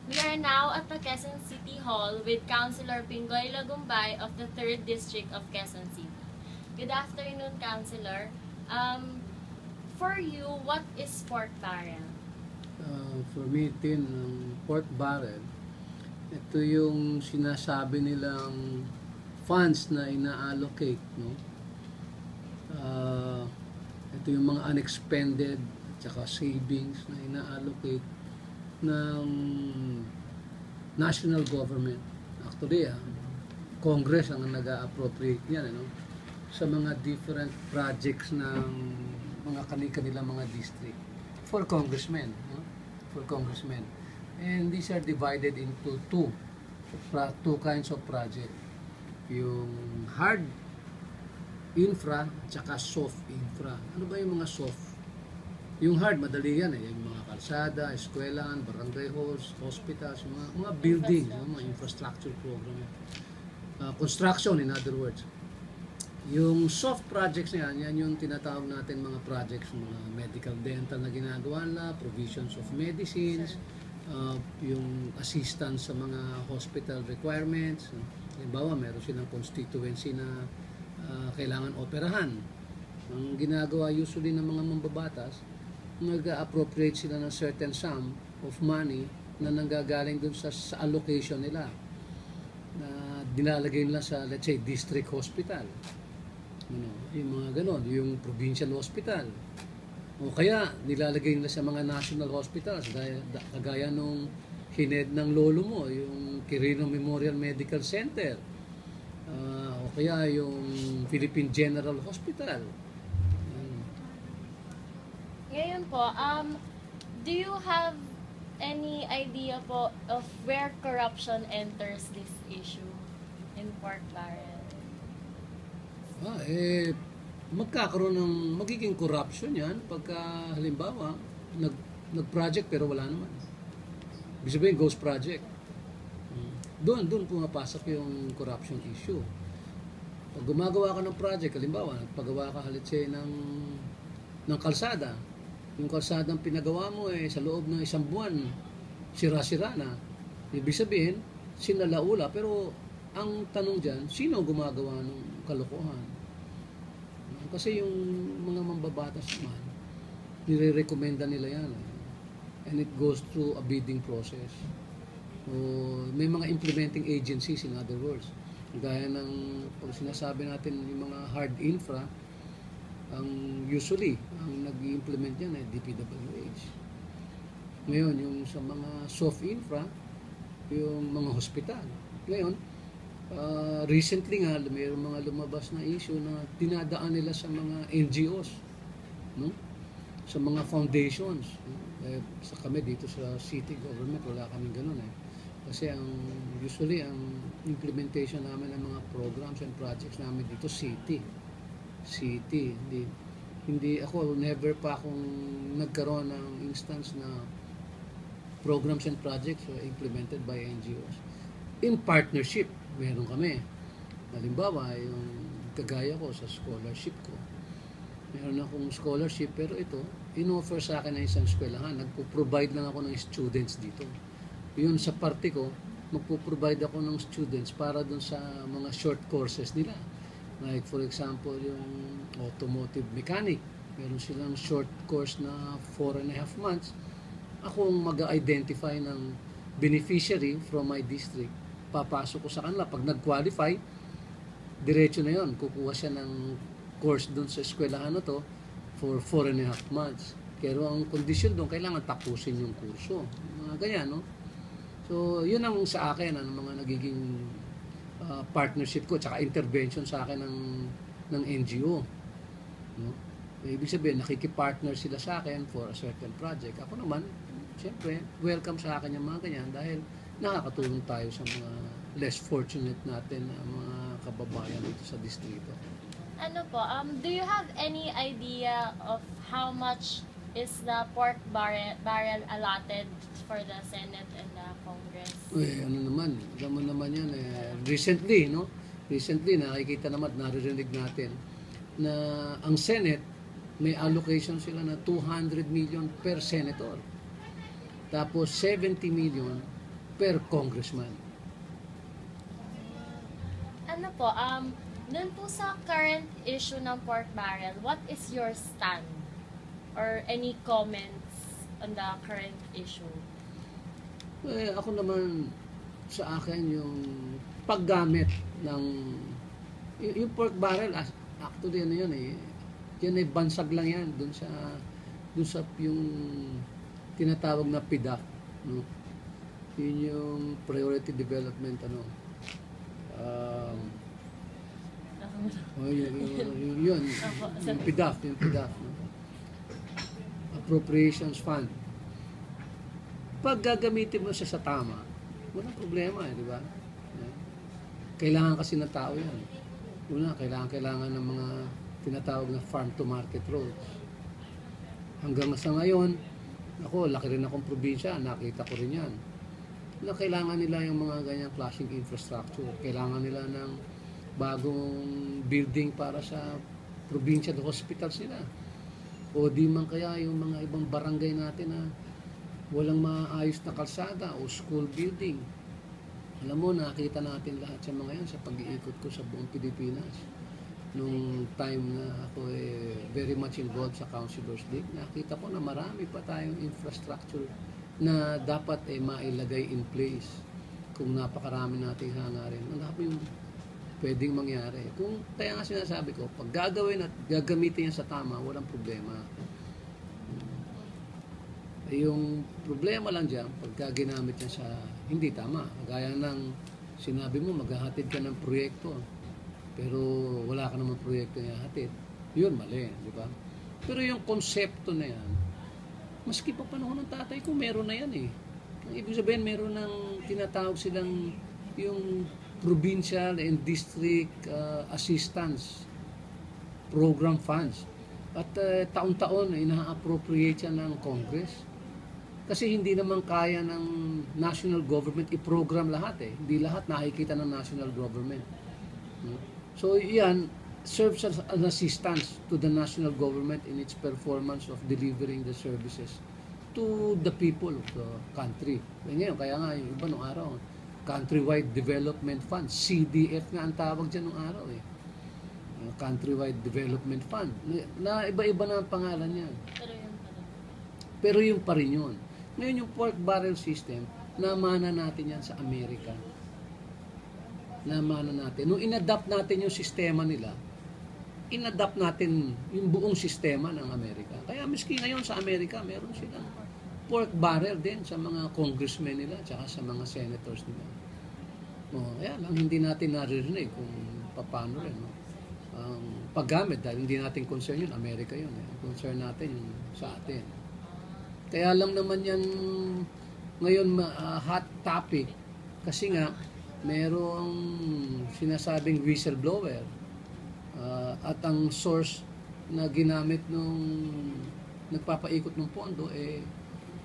We are now at the Quezon City Hall with Councilor Pingoy Lagumbay of the 3rd District of Quezon City. Good afternoon, Councilor. For you, what is pork barrel? For me, Tin, pork barrel, ito yung sinasabi nilang funds na ina-allocate, no? Ito yung mga unexpended at saka savings na ina-allocate ng national government. Actually, Congress ang nag-appropriate niyan, ano? Sa mga different projects ng mga kanilang mga district for congressmen, no? For congressmen. And these are divided into two kinds of project. Yung hard infra at saka soft infra. Ano ba yung mga soft? Yung hard, madali yan eh. Yung mga kalsada, eskwelahan, barangay halls, hospitals, mga buildings, mga infrastructure program. Construction, in other words. Yung soft projects na yan yung tinatawag natin mga projects, mga medical dental na ginagawa nila, provisions of medicines, yung assistance sa mga hospital requirements. Halimbawa, meron silang constituency na kailangan operahan. Ang ginagawa usually ng mga mambabatas, nag-appropriate sila ng certain sum of money na nanggagaling dun sa allocation nila na dinalagay nila sa, let's say, district hospital. Yung mga ganon, yung provincial hospital. O kaya, nilalagay nila sa mga national hospitals, kagaya nung hined ng lolo mo, yung Quirino Memorial Medical Center. O kaya yung Philippine General Hospital. Ngayon po, do you have any idea po of where corruption enters this issue in pork barrel? Magiging corruption yan pagka halimbawa nag-project pero wala naman. Ibig sabihin, ghost project. Doon pumapasok yung corruption issue. Pag gumagawa ka ng project, halimbawa, nagpagawa ka ng kalsada, yung kalsadang pinagawa mo sa loob ng isang buwan, sira-sira na. Ibig sabihin, sinalaula, pero ang tanong dyan, sino gumagawa ng kalokohan? Kasi yung mga mambabatas naman, nire-recommenda nila yan. And it goes through a bidding process. May mga implementing agencies, in other words. Gaya ng pag sinasabi natin yung mga hard infra, usually, ang nag-i-implement yan ay DPWH. Ngayon, yung sa mga soft infra, yung mga hospital. Ngayon, recently nga, mayroong mga lumabas na issue na dinadaan nila sa mga NGOs, no? Sa mga foundations. Sa kami dito sa city government, wala kaming ganun eh. Kasi usually, ang implementation namin ng mga programs and projects namin dito, city. Hindi ako, never pa akong nagkaroon ng instance na programs and projects implemented by NGOs. In partnership, meron kami. Halimbawa, yung kagaya ko sa scholarship ko. Meron akong scholarship, pero ito, in-offer sa akin ng isang eskwelahan. Nagpo-provide lang ako ng students dito. Yun sa parte ko, magpo-provide ako ng students para dun sa mga short courses nila. Like for example, yung automotive mechanic. Meron silang short course na 4.5 months. Ako ang mag-identify ng beneficiary from my district. Papasok ko sa kanila. Pag nag-qualify, diretso na yon. Kukuha siya ng course dun sa eskwelahan na to for 4.5 months. Pero ang condition doon, kailangan tapusin yung kurso. Mga ganyan, no? So, yun ang sa akin, mga nagiging partnership ko, tsaka intervention sa akin ng NGO. No? Ibig sabihin, nakikipartner sila sa akin for a certain project. Ako naman, siyempre, welcome sa akin yung mga ganyan dahil nakakatulong tayo sa mga less fortunate natin na mga kababayan dito sa distrito. Ano po, do you have any idea of how much is the pork barrel allotted for the Senate and the Congress? Alam mo naman yan recently, no? Recently, nakikita naman, naririnig natin na ang Senate, may allocation sila na 200 million per senator. Tapos 70 million per congressman. Ano po, dun po sa current issue ng pork barrel, what is your stand? Or any comments on the current issue? Ako naman, sa akin, yung paggamit ng yung pork barrel, actually ano yun yan ay bansag lang yan dun sa yung tinatawag na PDAC, no? Yun yung priority development yun yung PDAC, no? Appropriations Fund. Pag gagamitin mo siya sa tama, walang problema, di ba? Kailangan kasi ng tao yan. Una, kailangan ng mga tinatawag na farm to market roads. Hanggang sa ngayon, laki rin akong probinsya, nakita ko rin yan. Na kailangan nila yung mga ganyang klaseng infrastructure. Kailangan nila ng bagong building para sa probinsya, the hospitals nila. O di man kaya yung mga ibang barangay natin na walang maayos na kalsada o school building. Alam mo, nakita natin lahat sa mga yan sa pag-iikot ko sa buong Pilipinas. Nung time na ako very much involved sa Councilors League, nakita ko na marami pa tayong infrastructure na dapat mailagay in place kung napakarami nating hangarin. Ang dami yung pwedeng mangyari. Kaya nga sinasabi ko, pag gagawin at gagamitin yan sa tama, walang problema. Yung problema lang dyan, pagka ginamit yan sa hindi tama. Gaya ng sinabi mo, maghahatid ka ng proyekto, pero wala ka namang proyekto na hatid. Yun, mali, di ba? Pero yung konsepto na yan, maski pa panahon ng tatay ko, meron na yan eh. Ang ibig sabihin, meron ng tinatawag silang yung provincial and district assistance program funds. At taon-taon, ina-appropriate yan ng Congress. Kasi hindi naman kaya ng national government i-program lahat eh. Hindi lahat nakikita ng national government. So yan serves as an assistance to the national government in its performance of delivering the services to the people of the country. Ngayon, kaya nga yung iba nung araw, Countrywide Development Fund, CDF nga ang tawag dyan nung araw eh. Countrywide Development Fund. Na iba-iba na ang pangalan niya. Pero yung pa rin yun. Ngayon yung pork barrel system, namana natin yan sa Amerika. Namana natin. Nung inadapt natin yung sistema nila, inadapt natin yung buong sistema ng Amerika. Kaya miski ngayon sa Amerika, meron silang pork barrel din sa mga congressmen nila tsaka sa mga senators nila. Kaya lang hindi natin naririnig kung paano rin. Ang paggamit, dahil hindi natin concern yun, Amerika yun. Ang concern natin yung sa atin. Kaya lang naman yan ngayon hot topic kasi nga merong sinasabing whistleblower at ang source na ginamit nung nagpapaikot ng pondo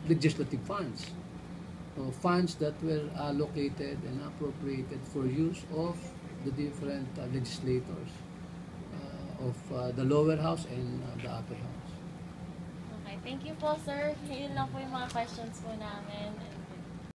legislative funds. Funds that were allocated and appropriated for use of the different legislators of the lower house and the upper house. Okay, thank you po sir. Yun lang po yung mga questions po namin.